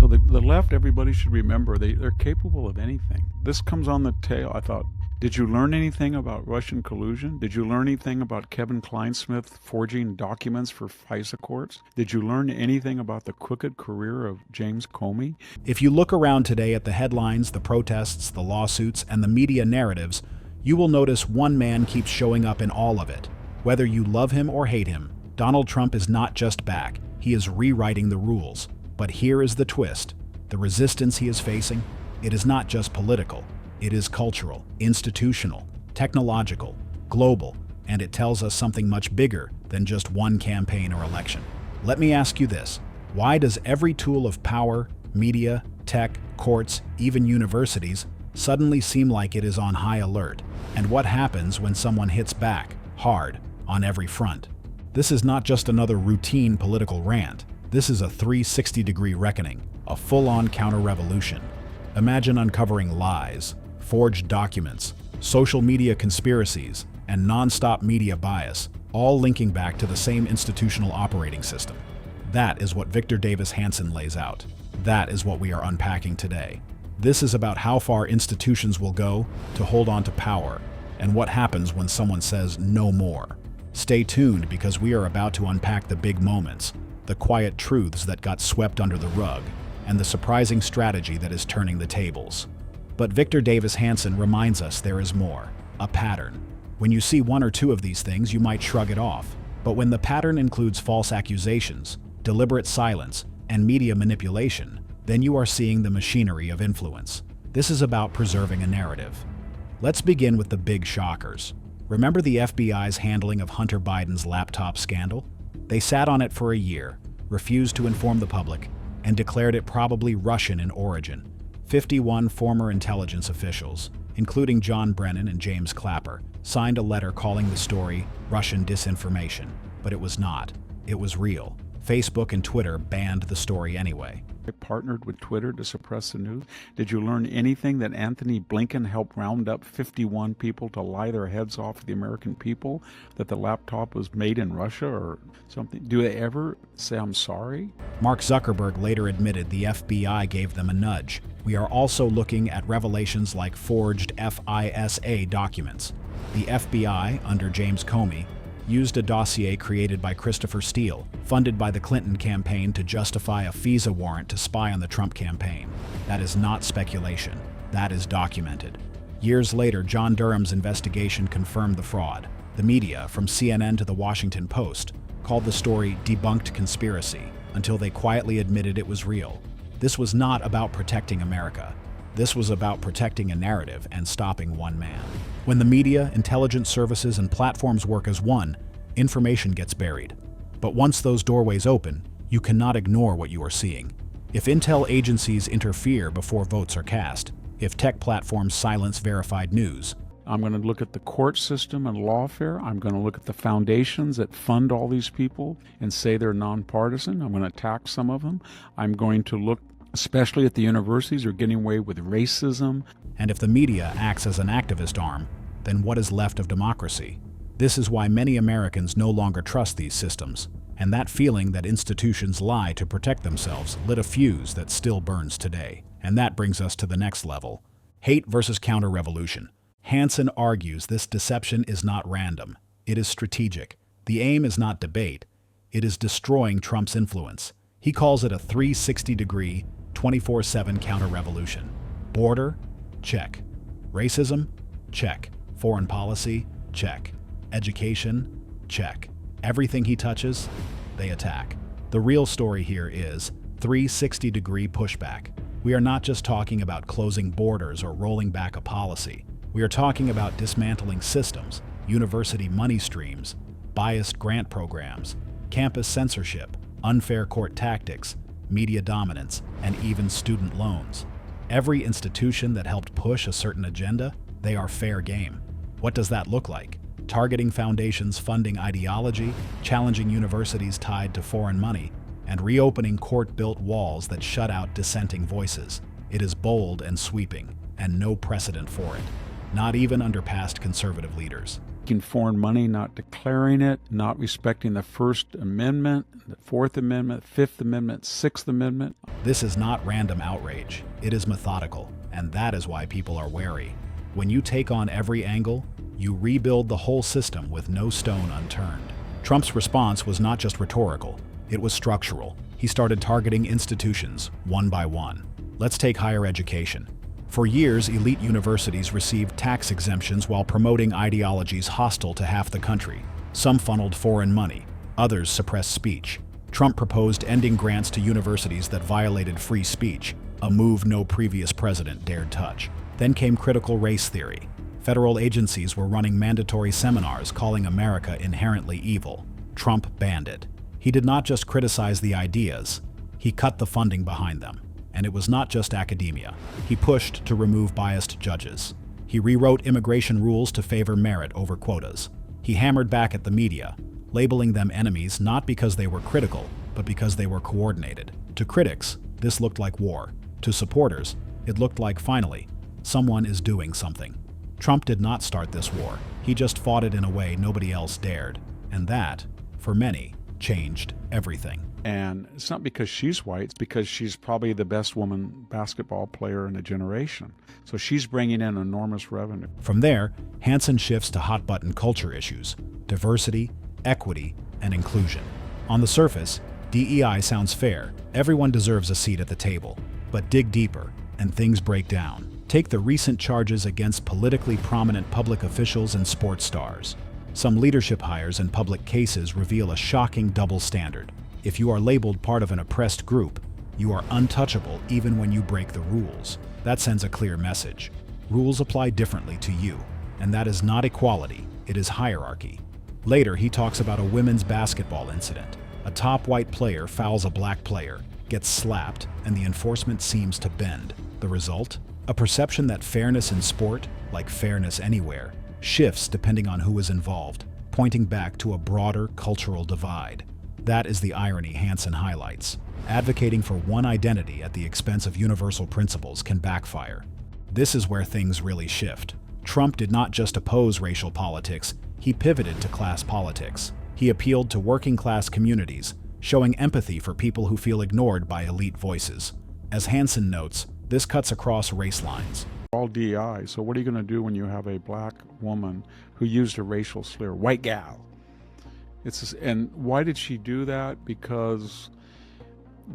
So the left, everybody should remember, they're capable of anything. This comes on the tail. I thought, did you learn anything about Russian collusion? Did you learn anything about Kevin Kleinsmith forging documents for FISA courts? Did you learn anything about the crooked career of James Comey? If you look around today at the headlines, the protests, the lawsuits, and the media narratives, you will notice one man keeps showing up in all of it. Whether you love him or hate him, Donald Trump is not just back, he is rewriting the rules. But here is the twist. The resistance he is facing, it is not just political. It is cultural, institutional, technological, global, and it tells us something much bigger than just one campaign or election. Let me ask you this. Why does every tool of power, media, tech, courts, even universities, suddenly seem like it is on high alert? And what happens when someone hits back, hard, on every front? This is not just another routine political rant. This is a 360-degree reckoning, a full-on counter-revolution. Imagine uncovering lies, forged documents, social media conspiracies, and nonstop media bias, all linking back to the same institutional operating system. That is what Victor Davis Hanson lays out. That is what we are unpacking today. This is about how far institutions will go to hold on to power, and what happens when someone says no more. Stay tuned because we are about to unpack the big moments, the quiet truths that got swept under the rug, and the surprising strategy that is turning the tables. But Victor Davis Hanson reminds us there is more, a pattern. When you see one or two of these things, you might shrug it off. But when the pattern includes false accusations, deliberate silence, and media manipulation, then you are seeing the machinery of influence. This is about preserving a narrative. Let's begin with the big shockers. Remember the FBI's handling of Hunter Biden's laptop scandal? They sat on it for a year, refused to inform the public, and declared it probably Russian in origin. 51 former intelligence officials, including John Brennan and James Clapper, signed a letter calling the story Russian disinformation. But it was not. It was real. Facebook and Twitter banned the story anyway. I partnered with Twitter to suppress the news. Did you learn anything that Anthony Blinken helped round up 51 people to lie their heads off the American people, that the laptop was made in Russia or something? Do they ever say, I'm sorry? Mark Zuckerberg later admitted the FBI gave them a nudge. We are also looking at revelations like forged FISA documents. The FBI, under James Comey, used a dossier created by Christopher Steele, funded by the Clinton campaign to justify a FISA warrant to spy on the Trump campaign. That is not speculation. That is documented. Years later, John Durham's investigation confirmed the fraud. The media, from CNN to the Washington Post, called the story debunked conspiracy until they quietly admitted it was real. This was not about protecting America. This was about protecting a narrative and stopping one man. When the media, intelligence services, and platforms work as one, information gets buried. But once those doorways open, you cannot ignore what you are seeing. If intel agencies interfere before votes are cast, if tech platforms silence verified news, I'm going to look at the court system and lawfare. I'm going to look at the foundations that fund all these people and say they're nonpartisan. I'm going to attack some of them. I'm going to look especially at the universities are getting away with racism. And if the media acts as an activist arm, then what is left of democracy? This is why many Americans no longer trust these systems. And that feeling that institutions lie to protect themselves lit a fuse that still burns today. And that brings us to the next level. Hate versus counter-revolution. Hanson argues this deception is not random. It is strategic. The aim is not debate. It is destroying Trump's influence. He calls it a 360-degree, 24/7 counter-revolution. Border? Check. Racism? Check. Foreign policy? Check. Education? Check. Everything he touches, they attack. The real story here is 360-degree pushback. We are not just talking about closing borders or rolling back a policy. We are talking about dismantling systems, university money streams, biased grant programs, campus censorship, unfair court tactics, media dominance, and even student loans. Every institution that helped push a certain agenda, they are fair game. What does that look like? Targeting foundations funding ideology, challenging universities tied to foreign money, and reopening court-built walls that shut out dissenting voices. It is bold and sweeping, and no precedent for it. Not even under past conservative leaders. taking foreign money, not declaring it, not respecting the First Amendment, the Fourth Amendment, Fifth Amendment, Sixth Amendment. This is not random outrage. It is methodical, and that is why people are wary. When you take on every angle, you rebuild the whole system with no stone unturned. Trump's response was not just rhetorical, it was structural. He started targeting institutions, one by one. Let's take higher education. For years, elite universities received tax exemptions while promoting ideologies hostile to half the country. Some funneled foreign money, others suppressed speech. Trump proposed ending grants to universities that violated free speech, a move no previous president dared touch. Then came critical race theory. Federal agencies were running mandatory seminars calling America inherently evil. Trump banned it. He did not just criticize the ideas, he cut the funding behind them. And it was not just academia. He pushed to remove biased judges. He rewrote immigration rules to favor merit over quotas. He hammered back at the media, labeling them enemies not because they were critical, but because they were coordinated. To critics, this looked like war. To supporters, it looked like, finally, someone is doing something. Trump did not start this war. He just fought it in a way nobody else dared. And that, for many, changed everything. And it's not because she's white, it's because she's probably the best woman basketball player in a generation. So she's bringing in enormous revenue. From there, Hanson shifts to hot-button culture issues: diversity, equity, and inclusion. On the surface, DEI sounds fair. Everyone deserves a seat at the table. But dig deeper, and things break down. Take the recent charges against politically prominent public officials and sports stars. Some leadership hires and public cases reveal a shocking double standard. If you are labeled part of an oppressed group, you are untouchable even when you break the rules. That sends a clear message. Rules apply differently to you, and that is not equality, it is hierarchy. Later, he talks about a women's basketball incident. A top white player fouls a black player, gets slapped, and the enforcement seems to bend. The result? A perception that fairness in sport, like fairness anywhere, shifts depending on who is involved, pointing back to a broader cultural divide. That is the irony Hanson highlights. Advocating for one identity at the expense of universal principles can backfire. This is where things really shift. Trump did not just oppose racial politics, he pivoted to class politics. He appealed to working-class communities, showing empathy for people who feel ignored by elite voices. As Hanson notes, this cuts across race lines. All DEI, so what are you going to do when you have a black woman who used a racial slur? White gal. And why did she do that? Because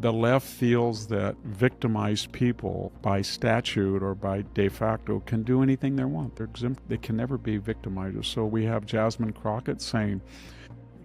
the left feels that victimized people by statute or by de facto can do anything they want. They're exempt. They can never be victimizers. So we have Jasmine Crockett saying,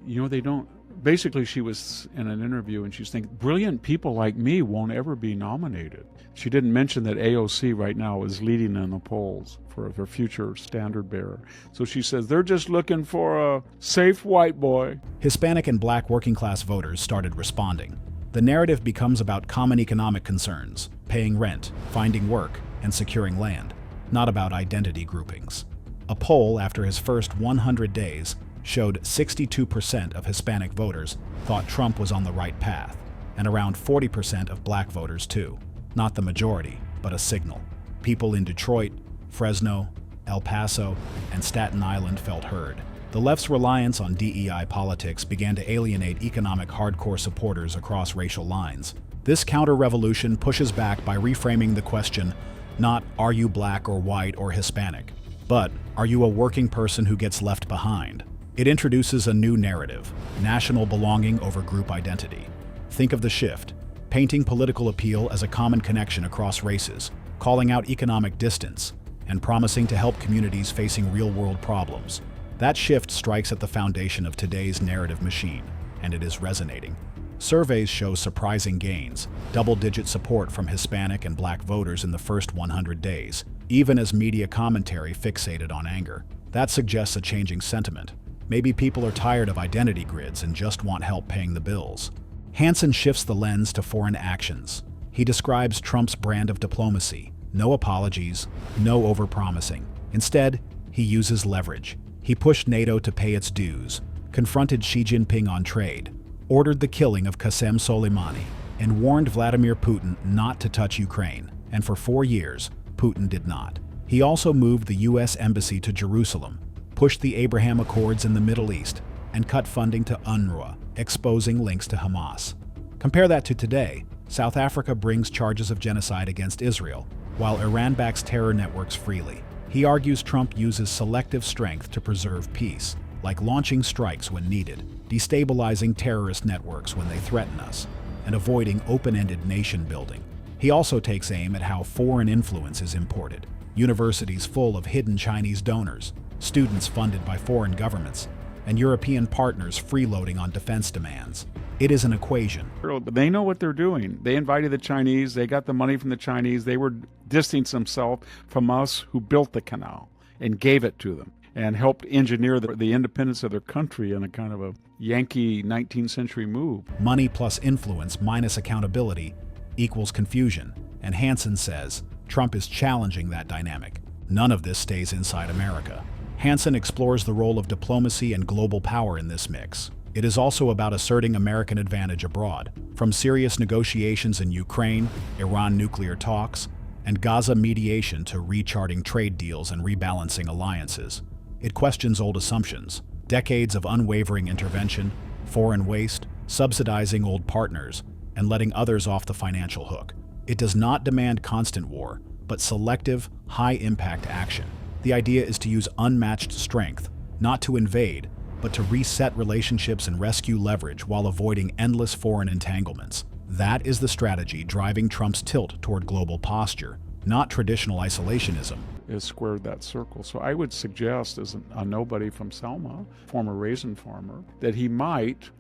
they don't. Basically, she was in an interview and she's thinking, brilliant people like me won't ever be nominated. She didn't mention that AOC right now is leading in the polls for their future standard bearer. So she says, they're just looking for a safe white boy. Hispanic and black working-class voters started responding. The narrative becomes about common economic concerns, paying rent, finding work, and securing land, not about identity groupings. A poll after his first 100 days showed 62% of Hispanic voters thought Trump was on the right path, and around 40% of black voters too. Not the majority, but a signal. People in Detroit, Fresno, El Paso, and Staten Island felt heard. The left's reliance on DEI politics began to alienate economic hardcore supporters across racial lines. This counter-revolution pushes back by reframing the question, not are you black or white or Hispanic, but are you a working person who gets left behind? It introduces a new narrative, national belonging over group identity. Think of the shift, painting political appeal as a common connection across races, calling out economic distance, and promising to help communities facing real-world problems. That shift strikes at the foundation of today's narrative machine, and it is resonating. Surveys show surprising gains, double-digit support from Hispanic and black voters in the first 100 days, even as media commentary fixated on anger. That suggests a changing sentiment. Maybe people are tired of identity grids and just want help paying the bills. Hanson shifts the lens to foreign actions. He describes Trump's brand of diplomacy: no apologies, no overpromising. Instead, he uses leverage. He pushed NATO to pay its dues, confronted Xi Jinping on trade, ordered the killing of Qasem Soleimani, and warned Vladimir Putin not to touch Ukraine. And for 4 years, Putin did not. He also moved the U.S. embassy to Jerusalem, pushed the Abraham Accords in the Middle East, and cut funding to UNRWA, exposing links to Hamas. Compare that to today. South Africa brings charges of genocide against Israel, while Iran backs terror networks freely. He argues Trump uses selective strength to preserve peace, like launching strikes when needed, destabilizing terrorist networks when they threaten us, and avoiding open-ended nation building. He also takes aim at how foreign influence is imported. Universities full of hidden Chinese donors, students funded by foreign governments, and European partners freeloading on defense demands. It is an equation. But they know what they're doing. They invited the Chinese. They got the money from the Chinese. They were distancing themselves from us who built the canal and gave it to them and helped engineer the independence of their country in a kind of a Yankee 19th century move. Money plus influence minus accountability equals confusion, and Hanson says Trump is challenging that dynamic. None of this stays inside America. Hanson explores the role of diplomacy and global power in this mix. It is also about asserting American advantage abroad, from serious negotiations in Ukraine, Iran nuclear talks, and Gaza mediation to recharting trade deals and rebalancing alliances. It questions old assumptions, decades of unwavering intervention, foreign waste, subsidizing old partners, and letting others off the financial hook. It does not demand constant war, but selective, high-impact action. The idea is to use unmatched strength, not to invade, but to reset relationships and rescue leverage while avoiding endless foreign entanglements. That is the strategy driving Trump's tilt toward global posture, not traditional isolationism. Is squared that circle. So I would suggest, as a nobody from Selma, former raisin farmer, that he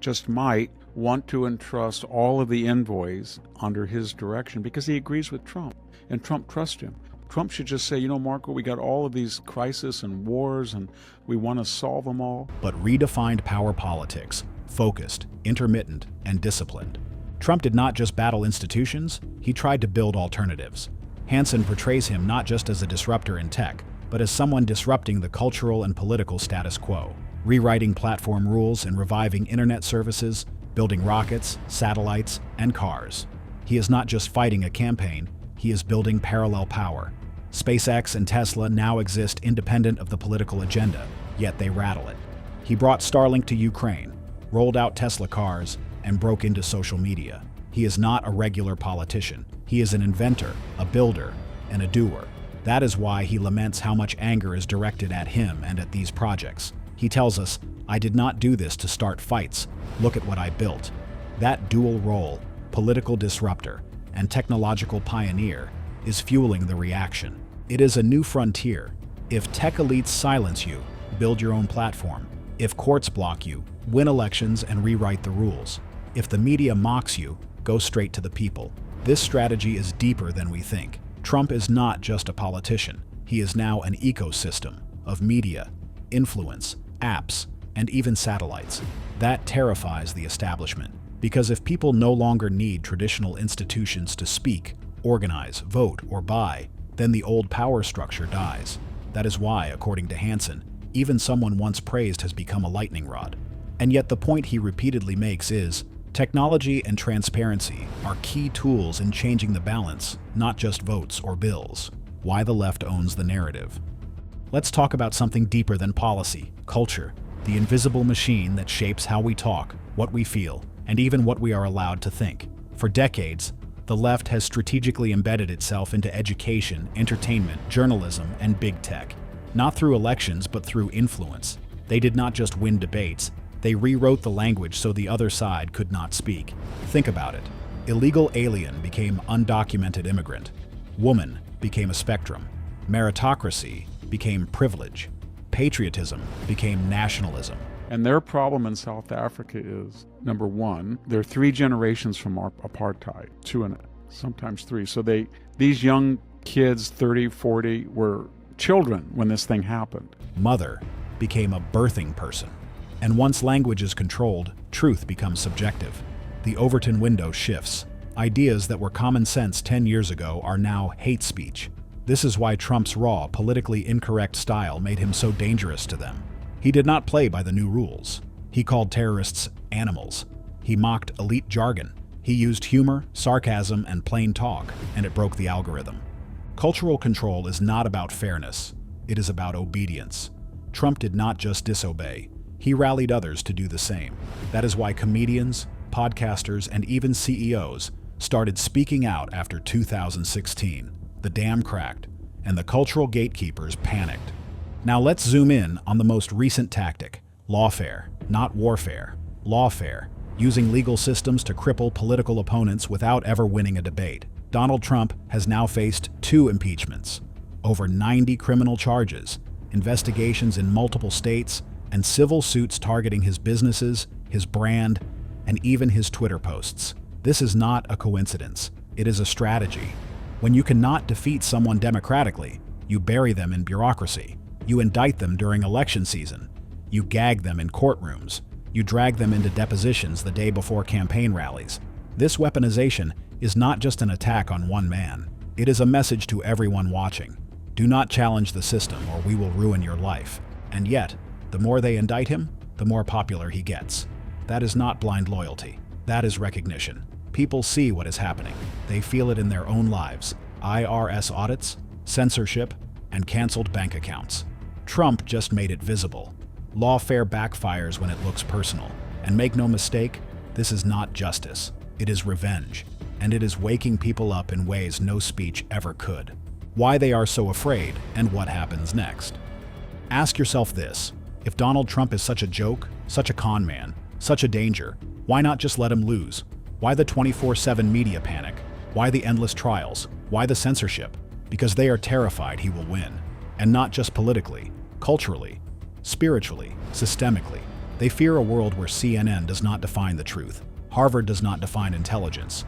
just might, want to entrust all of the envoys under his direction because he agrees with Trump, and Trump trusts him. Trump should just say, you know, Marco, we got all of these crises and wars, and we want to solve them all. But redefined power politics, focused, intermittent, and disciplined. Trump did not just battle institutions, he tried to build alternatives. Hanson portrays him not just as a disruptor in tech, but as someone disrupting the cultural and political status quo, rewriting platform rules and reviving internet services, building rockets, satellites, and cars. He is not just fighting a campaign, he is building parallel power. SpaceX and Tesla now exist independent of the political agenda, yet they rattle it. He brought Starlink to Ukraine, rolled out Tesla cars, and broke into social media. He is not a regular politician. He is an inventor, a builder, and a doer. That is why he laments how much anger is directed at him and at these projects. He tells us, "I did not do this to start fights. Look at what I built." That dual role, political disruptor and technological pioneer, is fueling the reaction. It is a new frontier. If tech elites silence you, build your own platform. If courts block you, win elections and rewrite the rules. If the media mocks you, go straight to the people. This strategy is deeper than we think. Trump is not just a politician. He is now an ecosystem of media, influence, apps, and even satellites. That terrifies the establishment, because if people no longer need traditional institutions to speak, organize, vote, or buy, then the old power structure dies. That is why, according to Hanson, even someone once praised has become a lightning rod. And yet the point he repeatedly makes is, technology and transparency are key tools in changing the balance, not just votes or bills. Why the left owns the narrative. Let's talk about something deeper than policy, culture, the invisible machine that shapes how we talk, what we feel, and even what we are allowed to think. For decades, the left has strategically embedded itself into education, entertainment, journalism, and big tech. Not through elections, but through influence. They did not just win debates, they rewrote the language so the other side could not speak. Think about it. Illegal alien became undocumented immigrant. Woman became a spectrum. Meritocracy became privilege. Patriotism became nationalism. And their problem in South Africa is, number one, they're 3 generations from apartheid, 2 and sometimes 3. So these young kids, 30, 40, were children when this thing happened. Mother became a birthing person. And once language is controlled, truth becomes subjective. The Overton window shifts. Ideas that were common sense 10 years ago are now hate speech. This is why Trump's raw, politically incorrect style made him so dangerous to them. He did not play by the new rules. He called terrorists animals. He mocked elite jargon. He used humor, sarcasm, and plain talk, and it broke the algorithm. Cultural control is not about fairness. It is about obedience. Trump did not just disobey, he rallied others to do the same. That is why comedians, podcasters, and even CEOs started speaking out after 2016. The dam cracked, and the cultural gatekeepers panicked. Now let's zoom in on the most recent tactic: lawfare, not warfare. Lawfare, using legal systems to cripple political opponents without ever winning a debate. Donald Trump has now faced 2 impeachments, over 90 criminal charges, investigations in multiple states, and civil suits targeting his businesses, his brand, and even his Twitter posts. This is not a coincidence. It is a strategy. When you cannot defeat someone democratically, you bury them in bureaucracy. You indict them during election season. You gag them in courtrooms. You drag them into depositions the day before campaign rallies. This weaponization is not just an attack on one man. It is a message to everyone watching. Do not challenge the system or we will ruin your life. And yet, the more they indict him, the more popular he gets. That is not blind loyalty. That is recognition. People see what is happening. They feel it in their own lives. IRS audits, censorship, and canceled bank accounts. Trump just made it visible. Lawfare backfires when it looks personal. And make no mistake, this is not justice. It is revenge. And it is waking people up in ways no speech ever could. Why they are so afraid, and what happens next. Ask yourself this: if Donald Trump is such a joke, such a con man, such a danger, why not just let him lose? Why the 24/7 media panic? Why the endless trials? Why the censorship? Because they are terrified he will win. And not just politically, culturally, spiritually, systemically. They fear a world where CNN does not define the truth, Harvard does not define intelligence,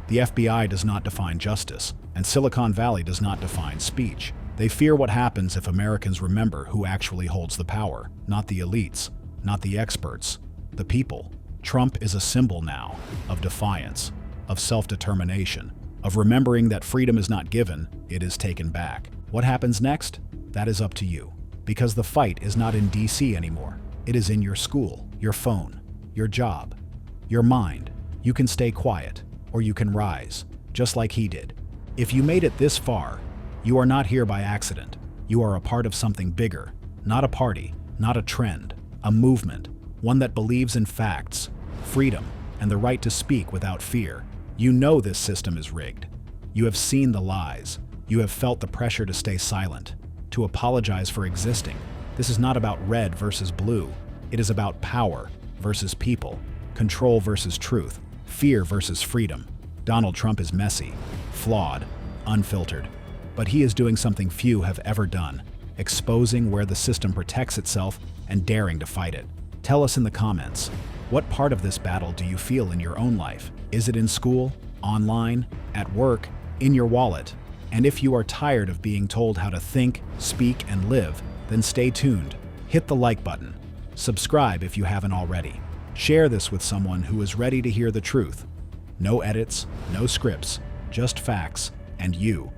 the FBI does not define justice, and Silicon Valley does not define speech. They fear what happens if Americans remember who actually holds the power, not the elites, not the experts, the people. Trump is a symbol now of defiance, of self-determination, of remembering that freedom is not given, it is taken back. What happens next? That is up to you. Because the fight is not in DC anymore. It is in your school, your phone, your job, your mind. You can stay quiet, or you can rise, just like he did. If you made it this far, you are not here by accident. You are a part of something bigger, not a party, not a trend, a movement, one that believes in facts, freedom, and the right to speak without fear. You know this system is rigged. You have seen the lies. You have felt the pressure to stay silent, to apologize for existing. This is not about red versus blue. It is about power versus people, control versus truth, fear versus freedom. Donald Trump is messy, flawed, unfiltered, but he is doing something few have ever done, exposing where the system protects itself and daring to fight it. Tell us in the comments, what part of this battle do you feel in your own life? Is it in school, online, at work, in your wallet? And if you are tired of being told how to think, speak, and live, then stay tuned. Hit the like button. Subscribe if you haven't already. Share this with someone who is ready to hear the truth. No edits, no scripts, just facts, and you.